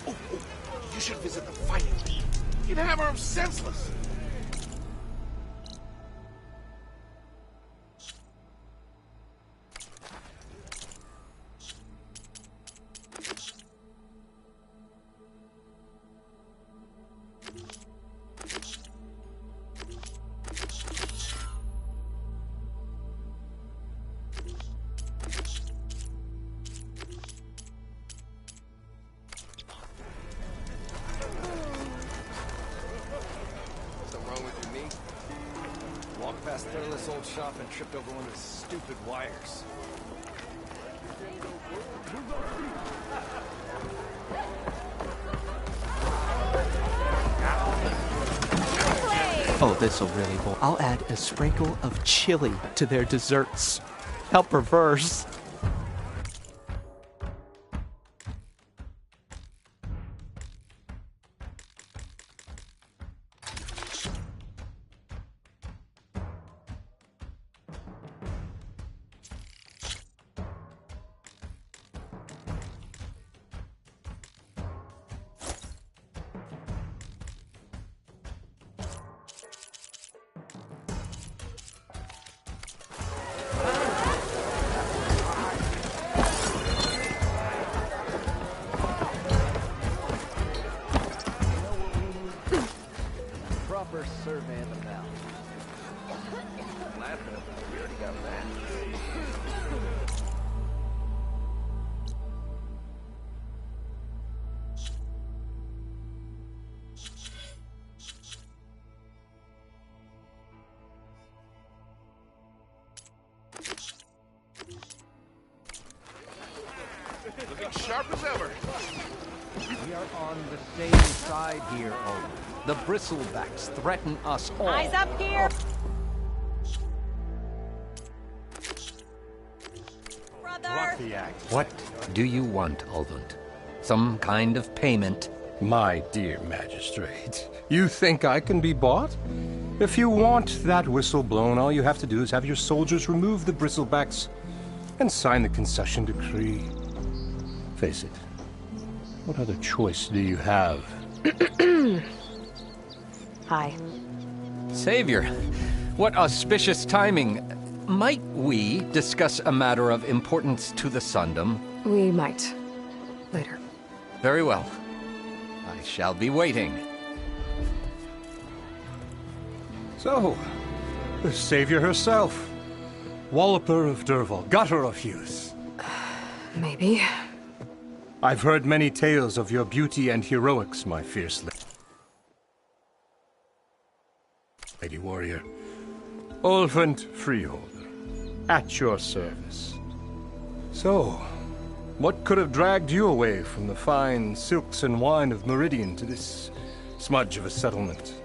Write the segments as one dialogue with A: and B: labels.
A: You should visit the fighting team. You'd hammer him senseless.
B: Past Thurless old shop and tripped over one of his stupid wires.
C: Oh, this'll really boil. I'll add a sprinkle of chili to their desserts. How perverse.
B: Survey of the valley. We already got that.
A: Looking sharp as ever.
D: We are on the same side here, Olin. The bristlebacks threaten us all.
E: Eyes up here! Brother!
F: What do you want, Ulvund? Some kind of payment?
G: My dear magistrate, you think I can be bought? If you want that whistle blown, all you have to do is have your soldiers remove the bristlebacks and sign the concession decree. Face it, what other choice do you have?
E: Hi.
F: Savior, what auspicious timing. Might we discuss a matter of importance to the Sundom?
E: We might. Later.
F: Very well. I shall be waiting.
G: So, the savior herself. Walloper of Derval, gutter of youth.
E: Maybe.
G: I've heard many tales of your beauty and heroics, my fierce lady warrior. Ulvund Freeholder, at your service. So, what could have dragged you away from the fine silks and wine of Meridian to this smudge of a settlement?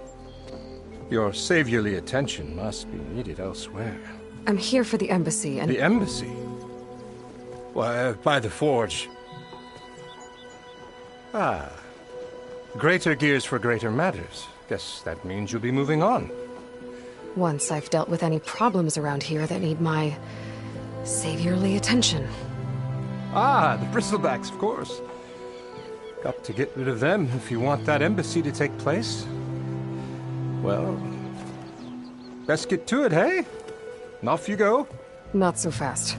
G: Your saviorly attention must be needed elsewhere.
E: I'm here for the embassy and...
G: The embassy? Why, by the forge. Ah. Greater gears for greater matters. Guess that means you'll be moving on.
E: Once I've dealt with any problems around here that need my saviorly attention.
G: Ah, the bristlebacks, of course. Got to get rid of them if you want that embassy to take place. Well, best get to it, hey? And off you go.
E: Not so fast.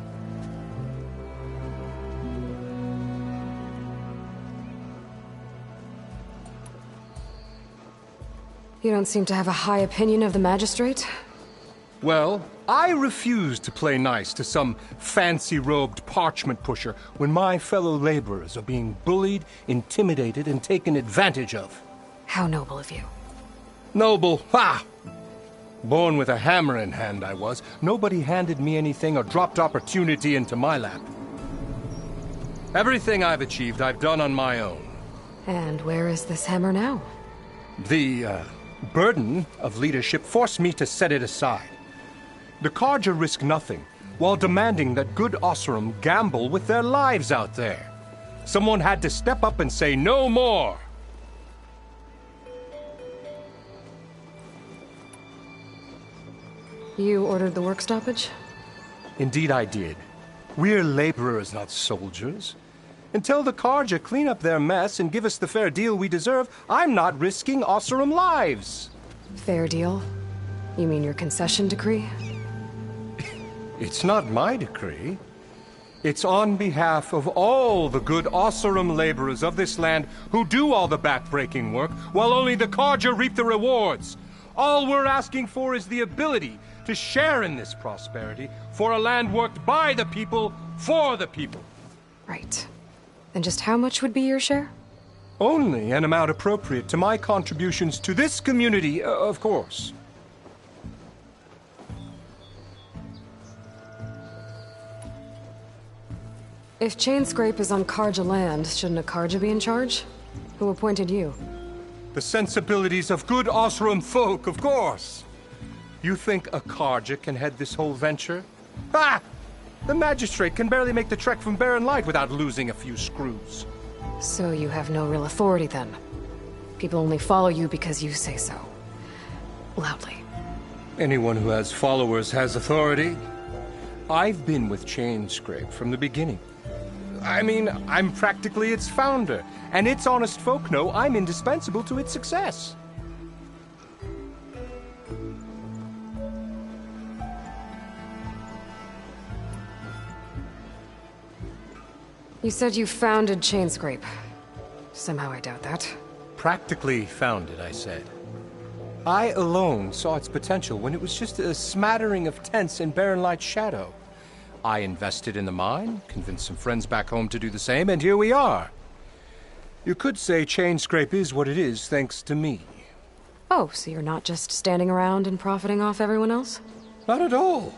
E: You don't seem to have a high opinion of the magistrate?
G: Well, I refuse to play nice to some fancy-robed parchment pusher when my fellow laborers are being bullied, intimidated, and taken advantage of.
E: How noble of you.
G: Noble? Ha! Born with a hammer in hand, I was. Nobody handed me anything or dropped opportunity into my lap. Everything I've achieved, I've done on my own.
E: And where is this hammer now?
G: The, burden of leadership forced me to set it aside. The Carja risk nothing, while demanding that good Oseram gamble with their lives out there. Someone had to step up and say no more.
E: You ordered the work stoppage?
G: Indeed I did. We're laborers, not soldiers. Until the Carja clean up their mess and give us the fair deal we deserve, I'm not risking Oseram lives.
E: Fair deal? You mean your concession decree?
G: It's not my decree. It's on behalf of all the good Oseram laborers of this land who do all the backbreaking work, while only the Carja reap the rewards. All we're asking for is the ability to share in this prosperity for a land worked by the people, for the people.
E: Right. Then just how much would be your share?
G: Only an amount appropriate to my contributions to this community, of course.
E: If Chainscrape is on Carja land, shouldn't a Carja be in charge? Who appointed you?
G: The sensibilities of good Oseram folk, of course. You think a Carja can head this whole venture? Ha! The magistrate can barely make the trek from Barren Light without losing a few screws.
E: So you have no real authority then? People only follow you because you say so. Loudly.
G: Anyone who has followers has authority. I've been with Chainscrape from the beginning. I mean, I'm practically its founder, and its honest folk know I'm indispensable to its success.
E: You said you founded Chainscrape. Somehow I doubt that.
G: Practically founded, I said. I alone saw its potential when it was just a smattering of tents in Barren Light's shadow. I invested in the mine, convinced some friends back home to do the same, and here we are. You could say Chainscrape is what it is thanks to me.
E: Oh, so you're not just standing around and profiting off everyone else?
G: Not at all.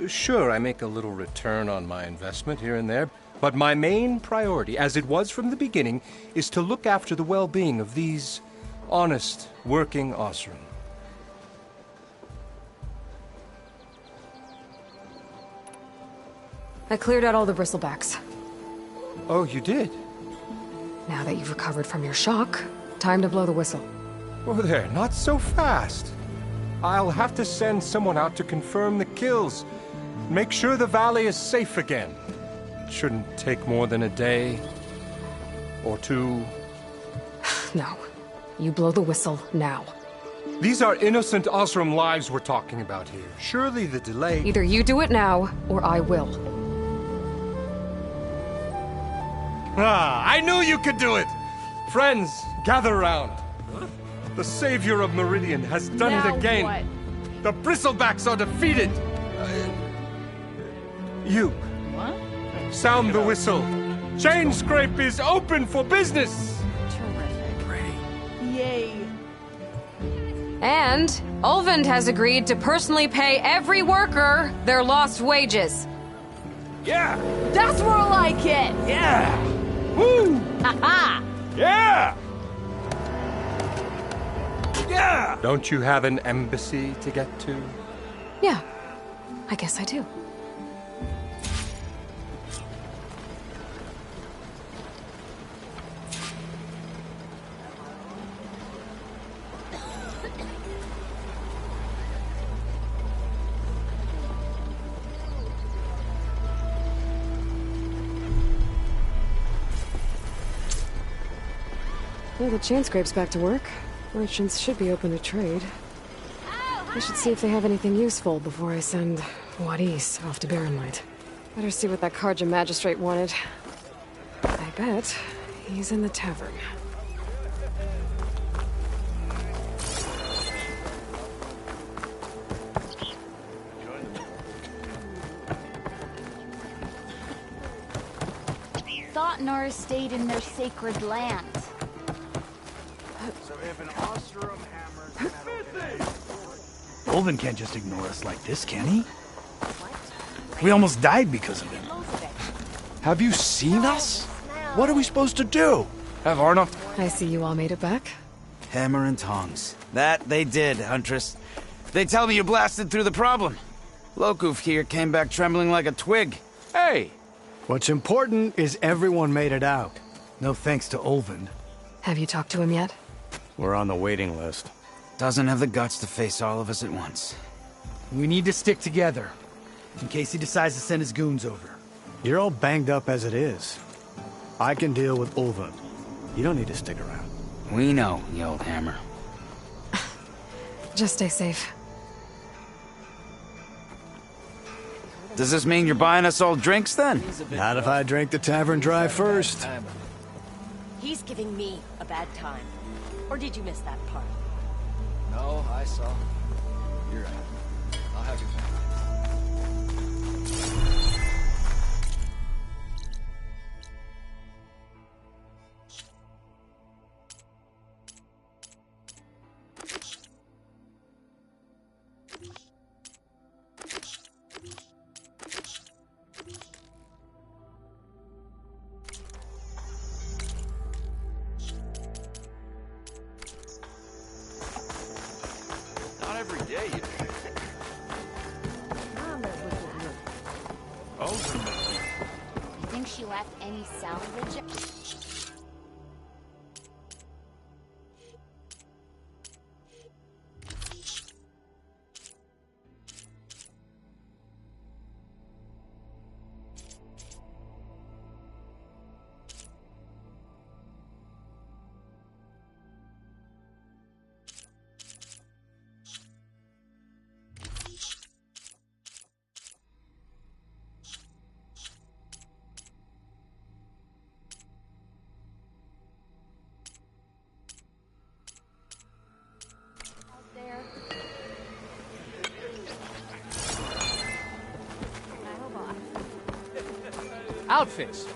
G: Sure, I make a little return on my investment here and there, but my main priority, as it was from the beginning, is to look after the well-being of these honest, working Oseram.
E: I cleared out all the bristlebacks.
G: Oh, you did?
E: Now that you've recovered from your shock, time to blow the whistle.
G: Oh, there, not so fast. I'll have to send someone out to confirm the kills. Make sure the valley is safe again. It shouldn't take more than a day. Or two.
E: No. You blow the whistle now.
G: These are innocent Oseram lives we're talking about here. Surely the delay...
E: Either you do it now, or I will.
G: Ah, I knew you could do it! Friends, gather around. The savior of Meridian has done it again.
H: What?
G: The Bristlebacks are defeated. You.
H: What?
G: Sound the whistle. Chainscrape is open for business.
H: Terrific. Yay.
E: And Ulvund has agreed to personally pay every worker their lost wages.
G: Yeah.
H: That's more like it.
G: Yeah. Woo.
H: Ha
G: Yeah. Yeah. Don't you have an embassy to get to?
E: Yeah, I guess I do. Well, the Chainscrape's back to work. Merchants should be open to trade. I should see if they have anything useful before I send Wadis off to Barren Light. Better see what that Carja magistrate wanted. I bet he's in the tavern.
I: Thought Nora stayed in their sacred land.
B: So if an Oseram hammers
J: Ulvund can't just ignore us like this, can he? We almost died because of him.
A: Have you seen us? What are we supposed to do?
J: Have Arnold?
E: I see you all made it back.
K: Hammer and tongs. That they did, Huntress. They tell me you blasted through the problem. Lokuf here came back trembling like a twig. Hey!
J: What's important is everyone made it out. No thanks to Ulvund.
E: Have you talked to him yet?
A: We're on the waiting list.
K: Doesn't have the guts to face all of us at once.
J: We need to stick together, in case he decides to send his goons over. You're all banged up as it is. I can deal with Ulvund. You don't need to stick around.
K: We know, you old hammer.
E: Just stay safe.
K: Does this mean you're buying us all drinks then?
J: Not if I drink the tavern dry first.
L: He's giving me a bad time. Or did you miss that part?
B: No, I saw. You're right. I'll have your back. Not every day, you
I: You think she left any salvage? There.
D: Outfits.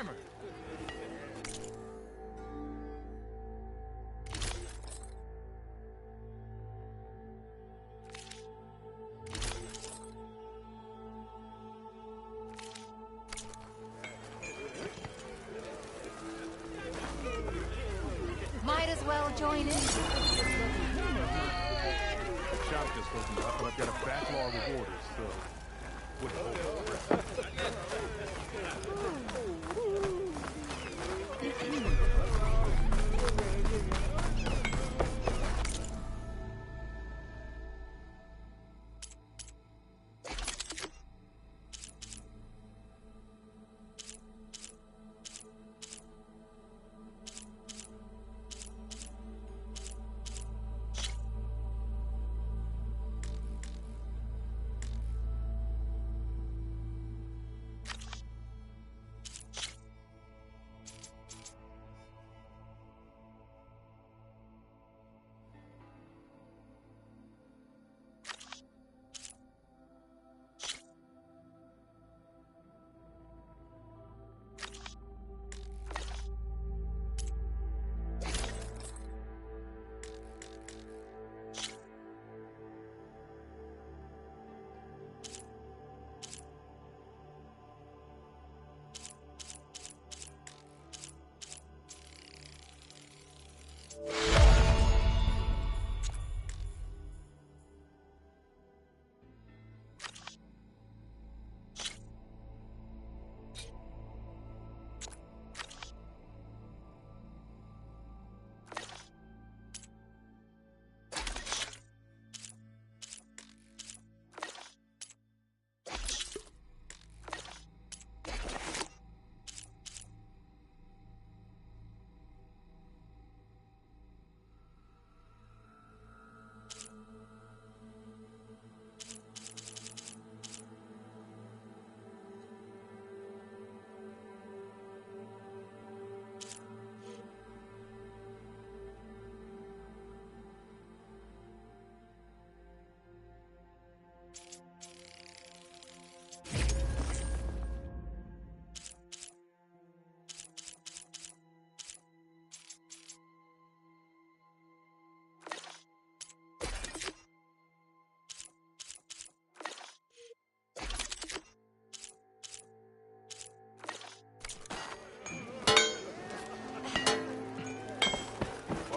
G: timer.
I: Might as well join in.
G: Shop just opened up, and I've got a backlog of orders, so...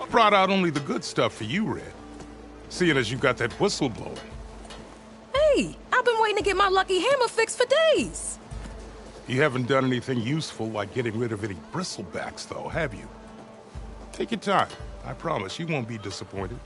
M: Brought out only the good stuff for you, Red. Seeing as you got that whistle blowing.
N: Hey, I've been waiting to get my lucky hammer fixed for days.
M: You haven't done anything useful like getting rid of any bristlebacks, though, have you? Take your time. I promise you won't be disappointed.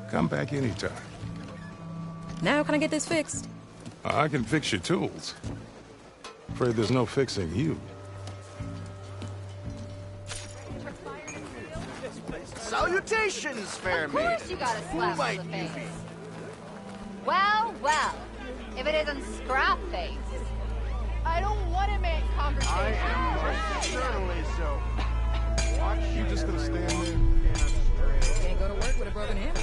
M: Come back anytime.
N: Now can I get this fixed?
M: I can fix your tools. Afraid there's no fixing you.
B: Salutations, fair
I: Of
B: maiden.
I: course you got a
B: Who
I: slap
B: might
I: to the
B: you
I: face.
B: be?
I: Well, well. If it isn't Scrapface. I don't want to make conversation.
B: I am most certainly so. Watch
M: You just gonna stand there?
N: Can't go to work with a broken hammer.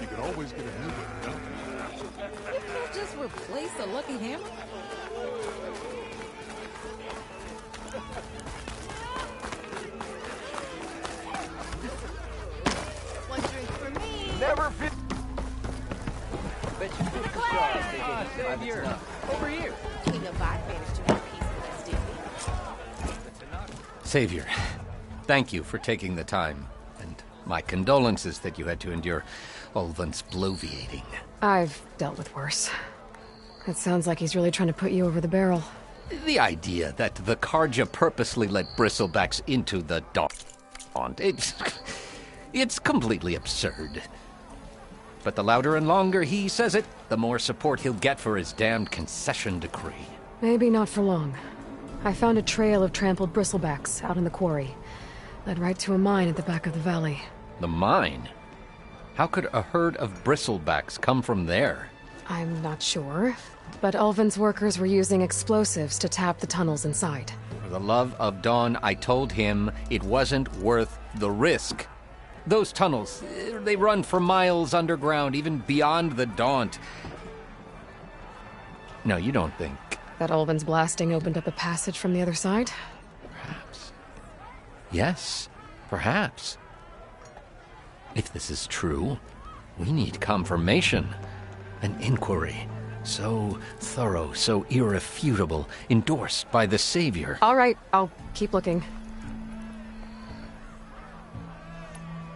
M: You could always get a new one.
N: You can't just replace a lucky hammer.
I: One drink for me.
B: Never fit.
F: Bet you put the straws, they gave you 5 enough.
L: Over here. King of Bot managed to make peace with us, didn't he?
F: Savior, thank you for taking the time, and my condolences that you had to endure Ulvun's bloviating.
E: I've dealt with worse. It sounds like he's really trying to put you over the barrel.
F: The idea that the Carja purposely let Bristlebacks into the Dawn, it's completely absurd. But the louder and longer he says it, the more support he'll get for his damned concession decree.
E: Maybe not for long. I found a trail of trampled bristlebacks out in the quarry. Led right to a mine at the back of the valley.
F: The mine? How could a herd of bristlebacks come from there?
E: I'm not sure, but Ulvin's workers were using explosives to tap the tunnels inside.
F: the love of Dawn, I told him it wasn't worth the risk. Those tunnels, they run for miles underground, even beyond the Daunt. No, you don't think.
E: That Ulvin's blasting opened up a passage from the other side?
F: Perhaps. Yes, perhaps. If this is true, we need confirmation. An inquiry. So thorough, so irrefutable, endorsed by the Savior.
E: All right, I'll keep looking.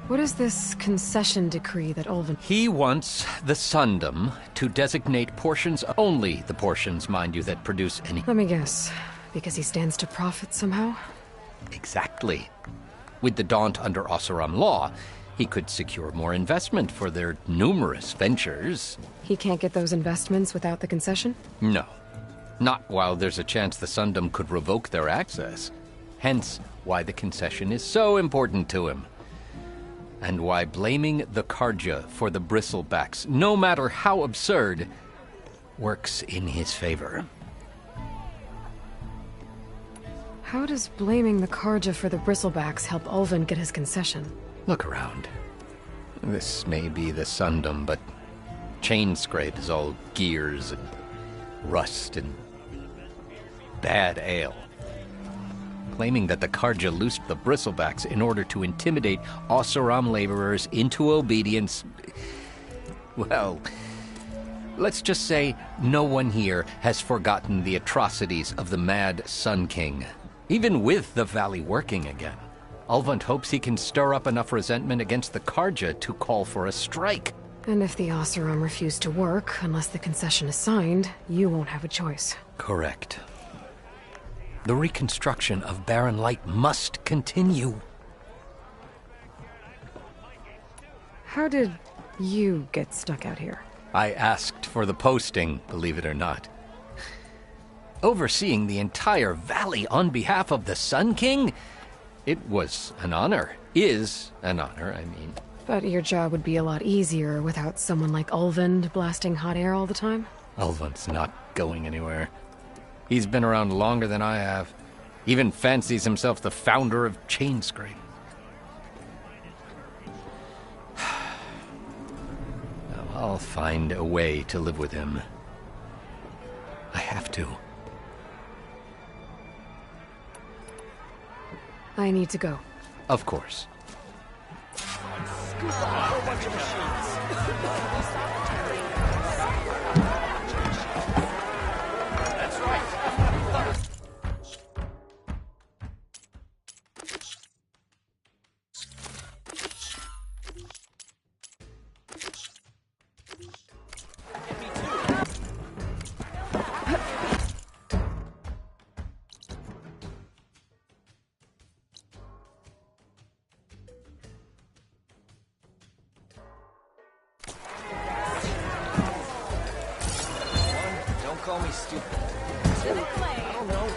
E: What is this concession decree that Ulvin...
F: He wants the Sundom to designate portions, only the portions, mind you, that produce any...
E: Let me guess. Because he stands to profit somehow?
F: Exactly. With the Daunt under Oseram law, he could secure more investment for their numerous ventures.
E: He can't get those investments without the concession?
F: No. Not while there's a chance the Sundom could revoke their access. Hence, why the concession is so important to him. And why blaming the Carja for the bristlebacks, no matter how absurd, works in his favor.
E: How does blaming the Carja for the bristlebacks help Ulvin get his concession?
F: Look around. This may be the Sundom, but Chainscrape is all gears and rust and bad ale. Claiming that the Carja loosed the bristlebacks in order to intimidate Oseram laborers into obedience. Well, let's just say no one here has forgotten the atrocities of the Mad Sun King. Even with the Valley working again, Ulvund hopes he can stir up enough resentment against the Carja to call for a strike.
E: And if the Oseram refuse to work, unless the concession is signed, you won't have a choice.
F: Correct. The reconstruction of Barren Light must continue.
E: How did you get stuck out here?
F: I asked for the posting, believe it or not. Overseeing the entire valley on behalf of the Sun King? It was an honor. Is an honor, I mean.
E: But your job would be a lot easier without someone like Ulvund blasting hot air all the time?
F: Ulvund's not going anywhere. He's been around longer than I have. Even fancies himself the founder of Chainscrape. I'll find a way to live with him. I have to.
E: I need to go.
F: Of course.
B: Call me stupid. I don't know.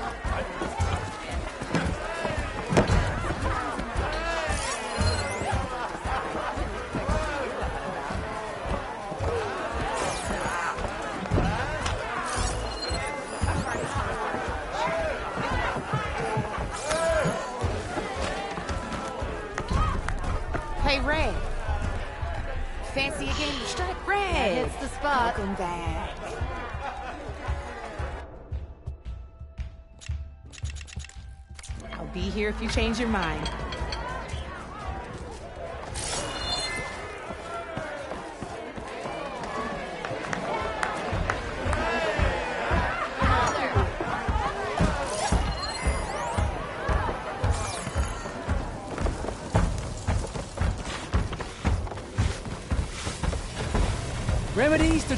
H: Hey, Ray. Fancy a game of strike? Ray.
I: That hits the spot.
H: Welcome back. I'll be here if you change your mind.
J: Remedies to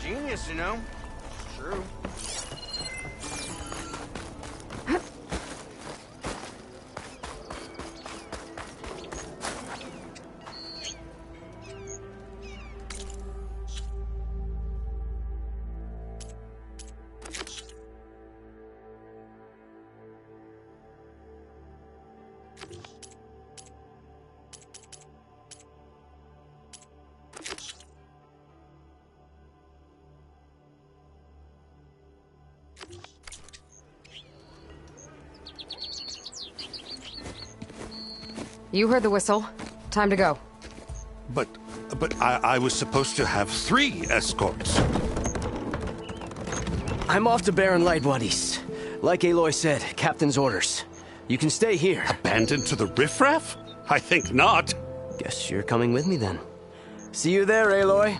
K: Genius, you know. True.
E: You heard the whistle. Time to go.
O: But I was supposed to have 3 escorts.
B: I'm off to Barren Light, Wadis. Like Aloy said, Captain's orders. You can stay here.
O: Abandoned to the riffraff? I think not.
B: Guess you're coming with me then. See you there, Aloy.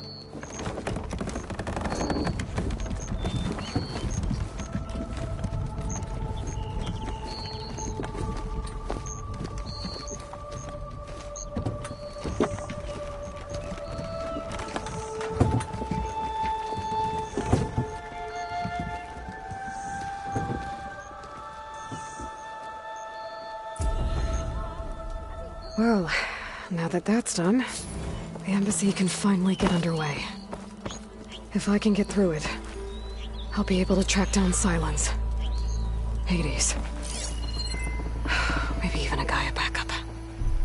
E: Well, now that that's done, the embassy can finally get underway. If I can get through it, I'll be able to track down Sylens, Hades, maybe even a Gaia backup.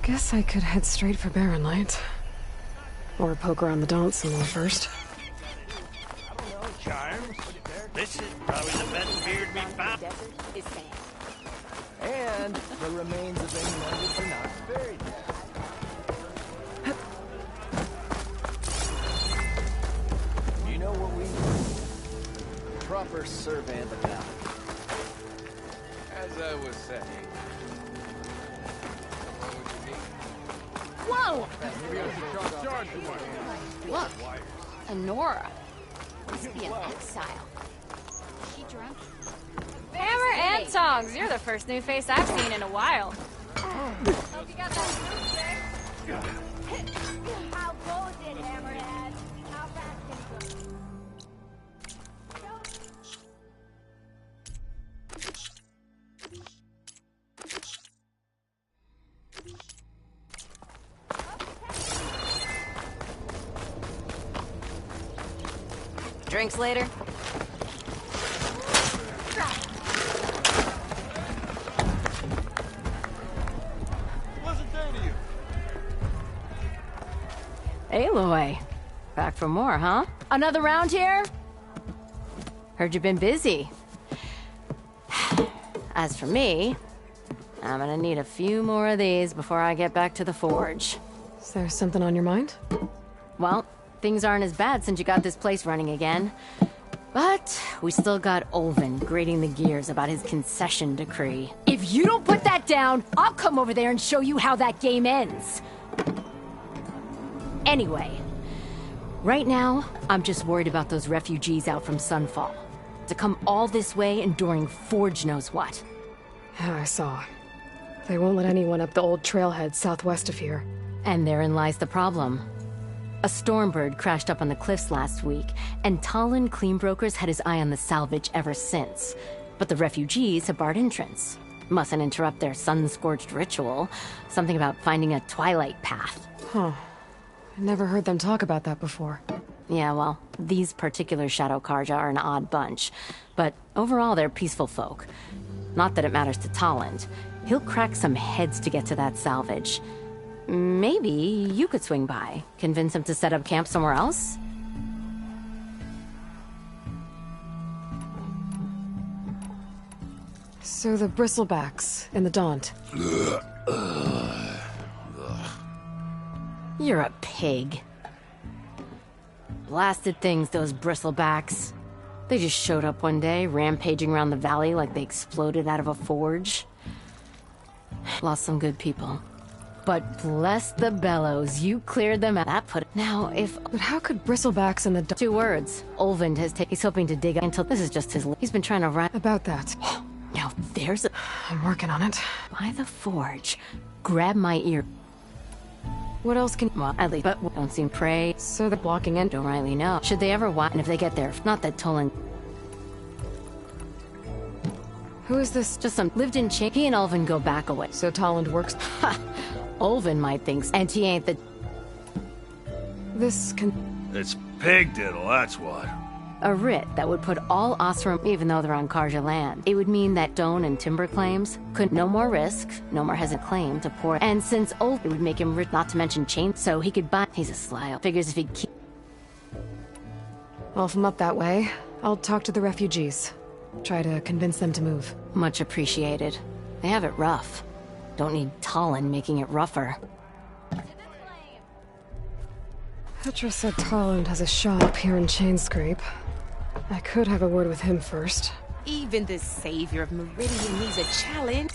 E: Guess I could head straight for Barren Light. Or poke around the Daunt some more first.
O: Charms. This is probably the best beard we found.
D: And the remains of any members are not buried there. You know what we need? Proper survey of the valley.
P: As I was saying.
I: Whoa! Look, Honora. Must be an exile. Is she drunk?
Q: Hammer and tongs. You're the first new face I've seen in a while.
I: Hope you got that move there. How goes it, Hammerhead? How fast can you
Q: go? Drinks later? Aloy. Back for more, huh? Another round here? Heard you've been busy. As for me, I'm gonna need a few more of these before I get back to the forge.
E: Is there something on your mind?
Q: Well, things aren't as bad since you got this place running again. But we still got Olvin grating the gears about his concession decree. If you don't put that down, I'll come over there and show you how that game ends. Anyway, right now, I'm just worried about those refugees out from Sunfall. To come all this way enduring Forge knows what.
E: Yeah, I saw. They won't let anyone up the old trailhead southwest of here.
Q: And therein lies the problem. A Stormbird crashed up on the cliffs last week, and Talon Cleanbrokers had his eye on the salvage ever since. But the refugees have barred entrance. Mustn't interrupt their sun-scorched ritual. Something about finding a twilight path.
E: Huh. I never heard them talk about that before.
Q: Yeah, well, these particular Shadow Karja are an odd bunch. But overall, they're peaceful folk. Not that it matters to Talon. He'll crack some heads to get to that salvage. Maybe you could swing by, convince him to set up camp somewhere else?
E: So the Bristlebacks and the Daunt.
Q: You're a pig. Blasted things, those Bristlebacks. They just showed up one day, rampaging around the valley like they exploded out of a forge. Lost some good people. But bless the bellows, you cleared them out. That put now if.
E: But how could Bristlebacks and the
Q: 2 words. Olvind has taken. He's hoping to dig up until this is just his. He's been trying to run
E: about that.
Q: Now there's a.
E: I'm working on it.
Q: By the forge, grab my ear.
E: What else can...
Q: Well, at least, but don't seem prey.
E: So they're blocking in...
Q: Don't rightly know. Should they ever watch? And if they get there, not that Tolan...
E: Who is this?
Q: Just some lived-in chick. He and Ulvin go back away.
E: So Tolland works...
Q: Ha! Ulvin might think so. And he ain't the...
E: This can...
J: It's pig diddle, that's what.
Q: A writ that would put all Oseram, even though they're on Karja land. It would mean that stone and timber claims could no more risk, no more has a claim to pour. And since Ulvin would make him rich, not to mention chain, so he could buy... He's a sly. Figures if he'd keep...
E: Well, if I'm up that way, I'll talk to the refugees. Try to convince them to move.
Q: Much appreciated. They have it rough. Don't need Tallinn making it rougher.
E: Petra said Tolland has a shop here in Chainscrape. I could have a word with him first.
H: Even the savior of Meridian needs a challenge.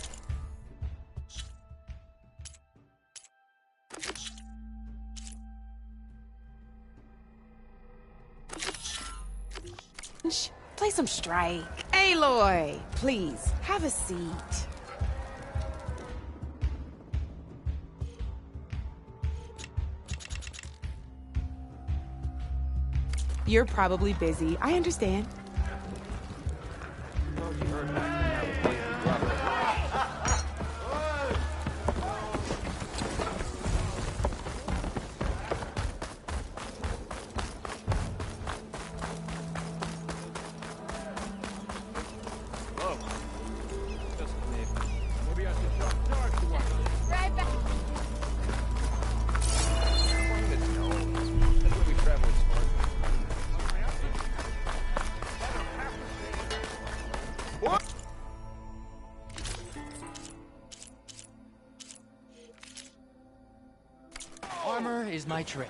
H: Play some strike. Aloy, please, have a seat. You're probably busy. I understand.
R: Armor is my trade.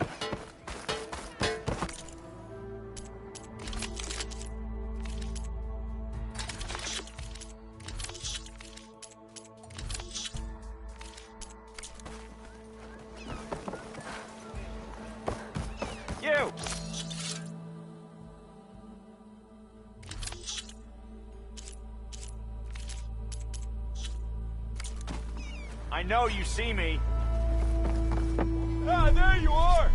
K: You!
S: I know you see me. Ah, there you are!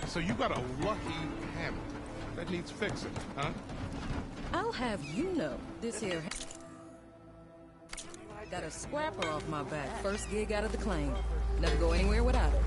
M: So you got a lucky hammer that needs fixing, huh?
N: I'll have you know, this here... got a scrapper off my back. First gig out of the claim. Never go anywhere without it.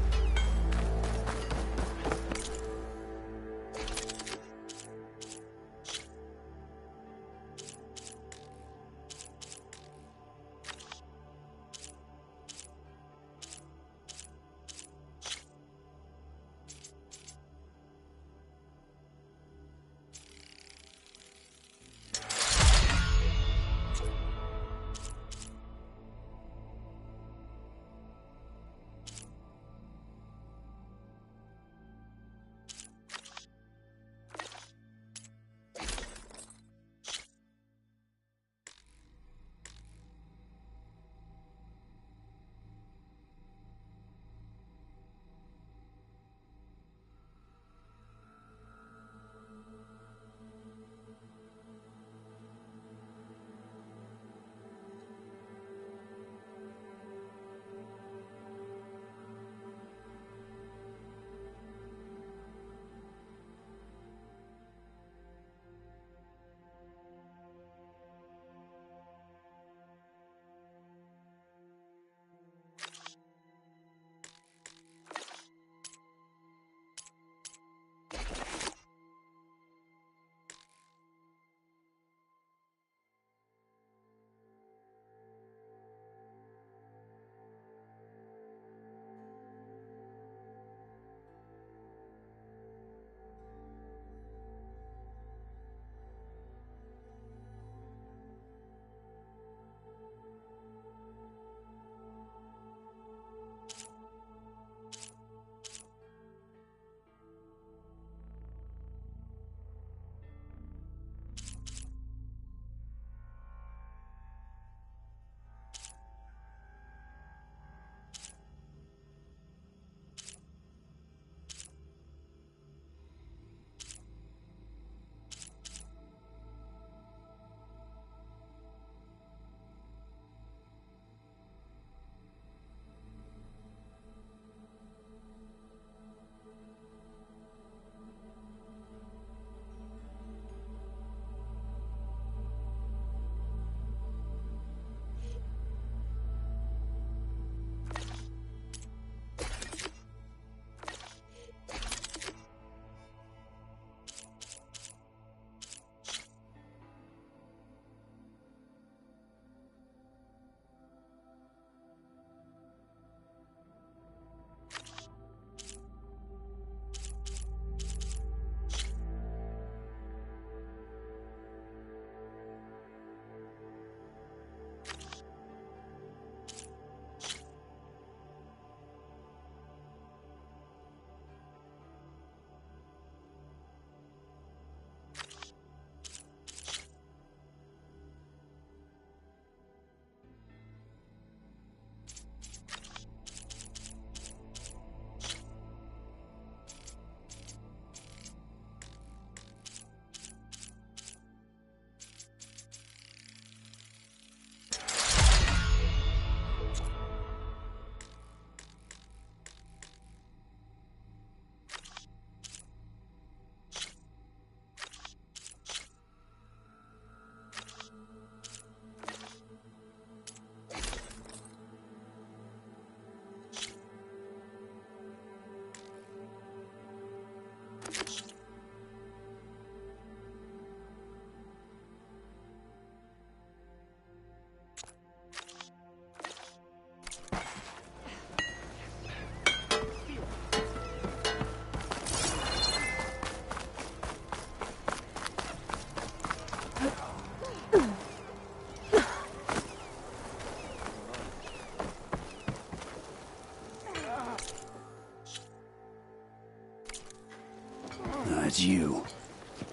T: It's you.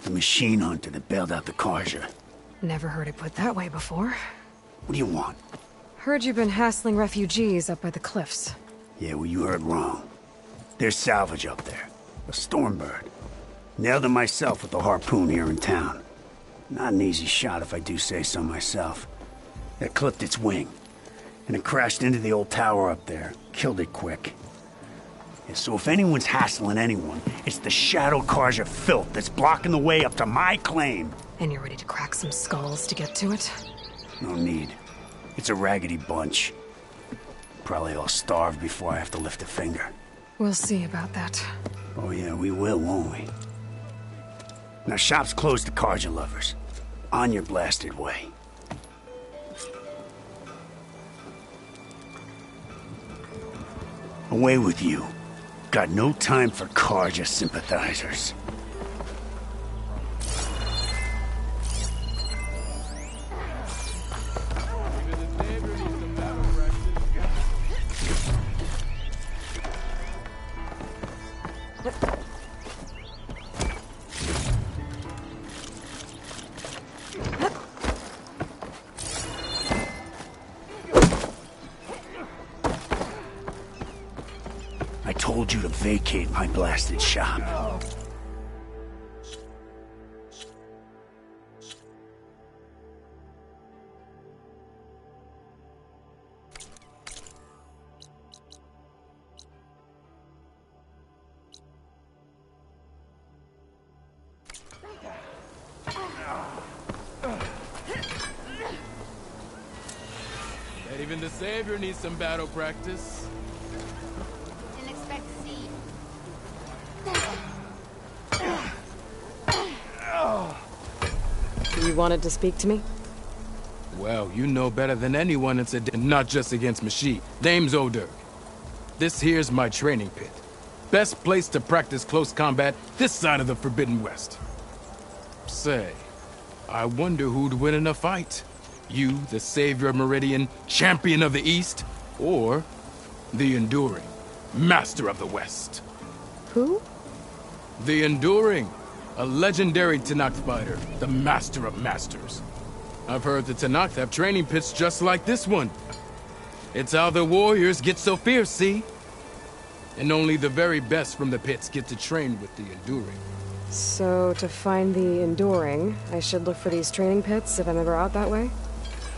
T: The machine hunter that bailed out the Carja.
E: Never heard it put that way before.
T: What do you want?
E: Heard you've been hassling refugees up by the cliffs.
T: Yeah, well, you heard wrong. There's salvage up there. A Stormbird. Nailed it myself with the harpoon here in town. Not an easy shot if I do say so myself. It clipped its wing. And it crashed into the old tower up there. Killed it quick. Yeah, so if anyone's hassling anyone, it's the Shadow Carja filth that's blocking the way up to my claim.
E: And you're ready to crack some skulls to get to it?
T: No need. It's a raggedy bunch. Probably all starved before I have to lift a finger.
E: We'll see about that.
T: Oh yeah, we will, won't we? Now shop's closed to Carja lovers. On your blasted way. Away with you. Got no time for Carja sympathizers. I told you to vacate my blasted shop.
P: Bet even the Savior needs some battle practice.
I: Didn't expect to see you.
E: You wanted to speak to me?
P: Well, you know better than anyone it's not just against Mashiq. Name's O'Dirk. This here's my training pit. Best place to practice close combat this side of the Forbidden West. Say, I wonder who'd win in a fight. You, the Savior of Meridian, Champion of the East, or the Enduring, Master of the West.
E: Who?
P: The Enduring, a legendary Tenakth fighter, the Master of Masters. I've heard the Tenakth have training pits just like this one. It's how the warriors get so fierce, see? And only the very best from the pits get to train with the Enduring.
E: So, to find the Enduring, I should look for these training pits if I'm ever out that way?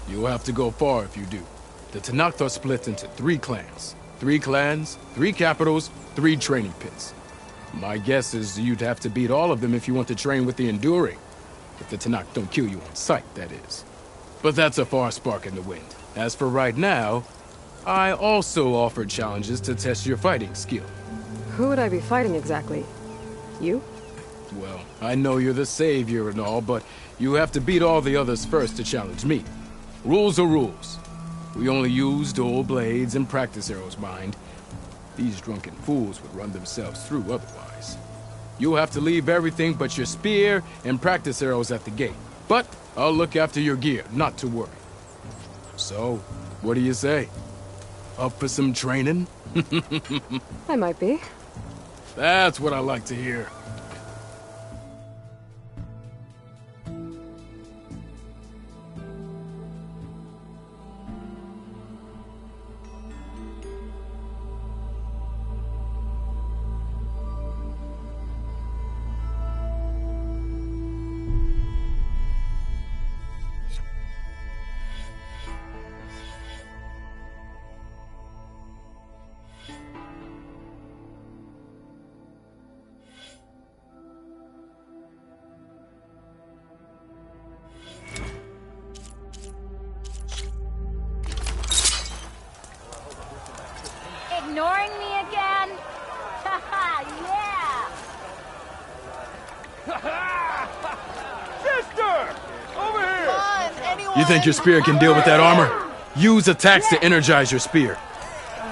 P: You'll have to go far if you do. The Tenakth are split into 3 clans. 3 clans, 3 capitals, 3 training pits. My guess is you'd have to beat all of them if you want to train with the Enduring. If the Tenakth don't kill you on sight, that is. But that's a far spark in the wind. As for right now, I also offer challenges to test your fighting skill.
E: Who would I be fighting exactly? You?
P: Well, I know you're the Savior and all, but you have to beat all the others first to challenge me. Rules are rules. We only use dual blades and practice arrows, mind. These drunken fools would run themselves through otherwise. You'll have to leave everything but your spear and practice arrows at the gate. But I'll look after your gear, not to worry. So, what do you say? Up for some training?
E: I might be.
P: That's what I like to hear.
I: Ignoring me again? Haha, yeah!
S: Sister! Over here!
P: You think your spear can deal with that armor? Use attacks to energize your spear.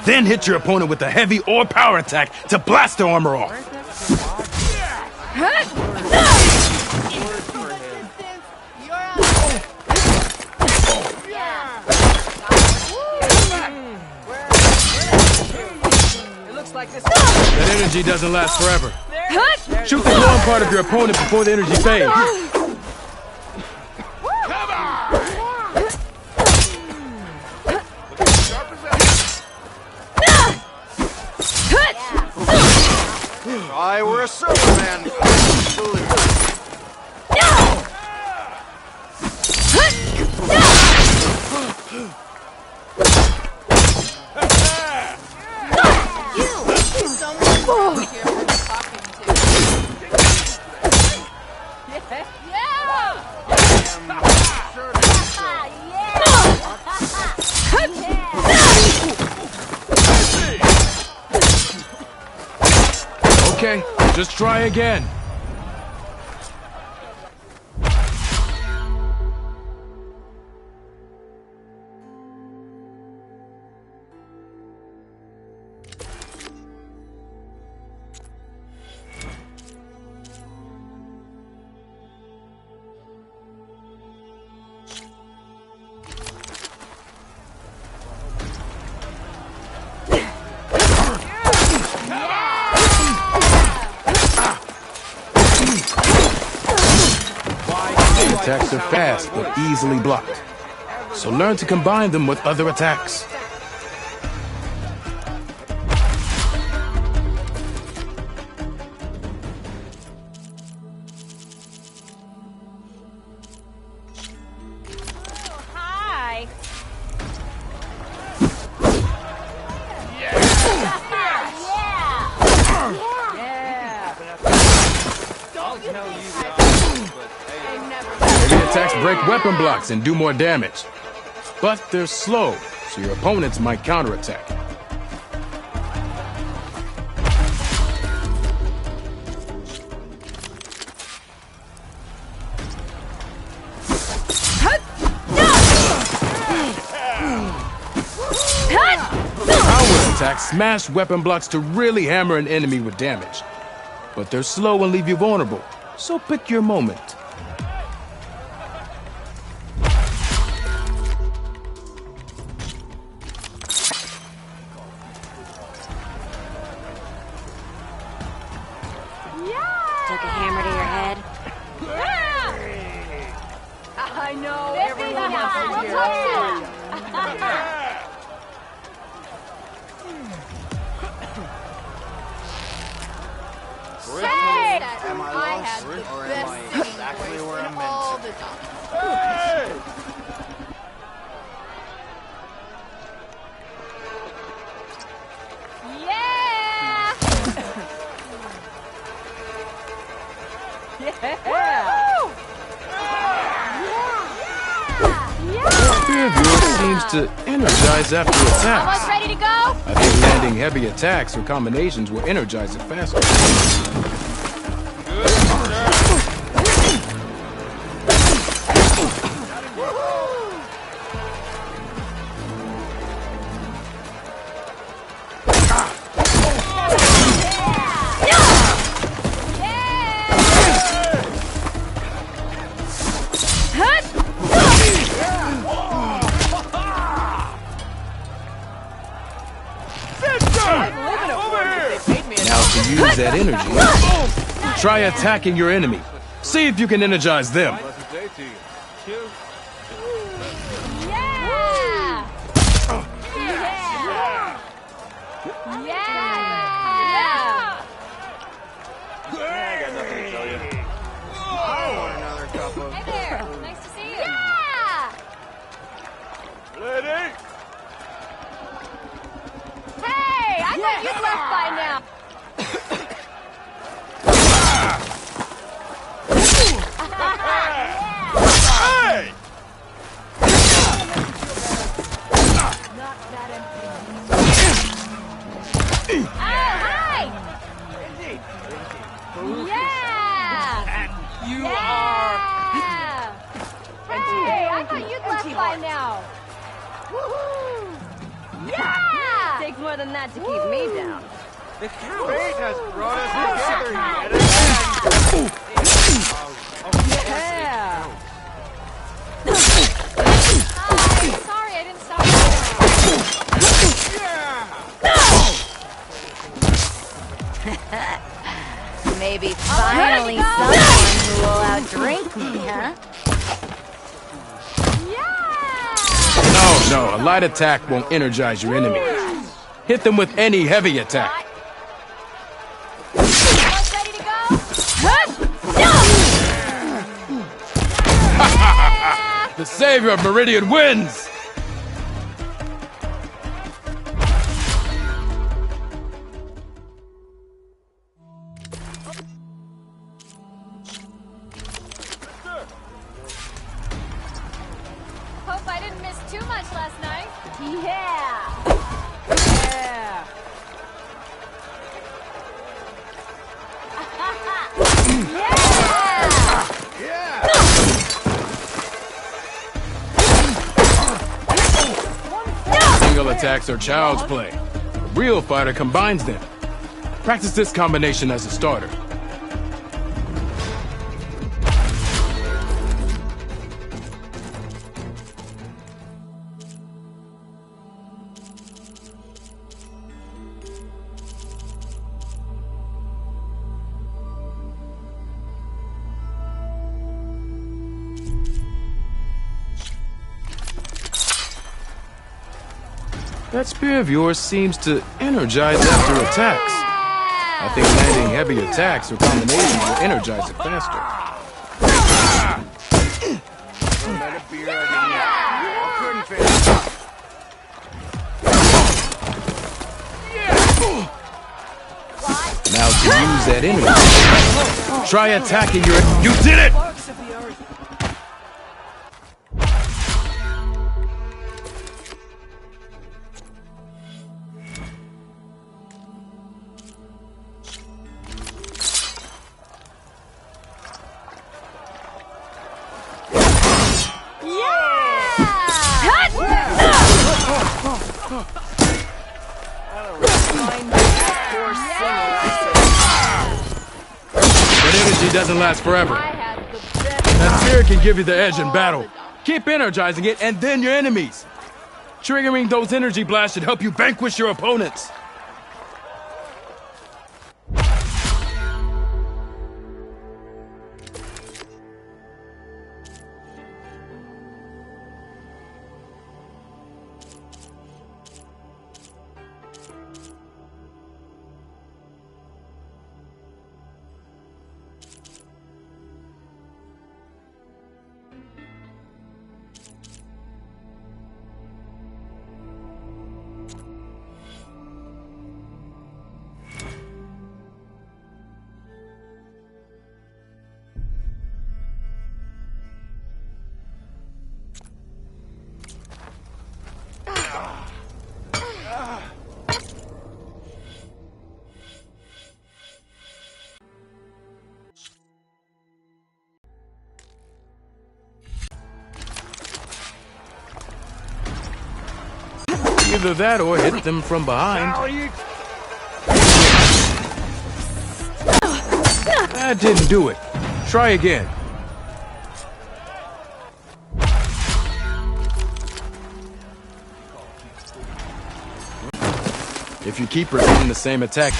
P: Then hit your opponent with a heavy or power attack to blast the armor off. That energy doesn't last forever. Shoot the glowing part of your opponent before the energy fades.
S: I were a Superman.
P: Okay, just try again. Attacks are fast, but easily blocked. So learn to combine them with other attacks.
I: Hi.
P: Heavy attacks break weapon blocks and do more damage. But they're slow, so your opponents might counterattack. Power attacks smash weapon blocks to really hammer an enemy with damage. But they're slow and leave you vulnerable, so pick your moment.
I: Took a hammer to your head.
L: I know
I: This
L: everyone
I: is
L: wants to
I: we'll
L: hear
I: talk
L: it.
I: Hey!
S: Am I lost? Or am I exactly where I'm meant to be?
I: Yeah!
P: Fear of yours seems to energize after
I: Almost
P: attacks.
I: ready to go?
P: I think landing heavy attacks or combinations will energize it faster. Now to use that energy, try attacking your enemy. See if you can energize them.
S: I got nothing to tell you. I want another cup of...
I: Hey there! Nice to see you! Yeah!
S: Lady!
I: Hey! I thought you'd left by now!
S: Hey!
I: Oh, hi! Yeah!
L: You
I: Yeah! Hey, I thought you'd left by now! Woohoo! Yeah!
L: Takes more than that to keep me down.
S: The fate has brought us together yet again.
L: Yeah.
I: Hi, sorry, I didn't stop you. Maybe finally someone who will outdrink me, huh?
P: No, a light attack won't energize your enemy. Hit them with any heavy attack. The savior of Meridian wins!
I: Hope I didn't miss too much last night. Yeah!
P: Single attacks are child's play. A real fighter combines them. Practice this combination as a starter. That spear of yours seems to energize after attacks. I think landing heavy attacks or combinations will energize it faster. Now to use that energy, try attacking your... You did it! But energy doesn't last forever. That spear can give you the edge in battle. Keep energizing it, and then your enemies. Triggering those energy blasts should help you vanquish your opponents. Either that or hit them from behind. That didn't do it. Try again. If you keep repeating the same attack,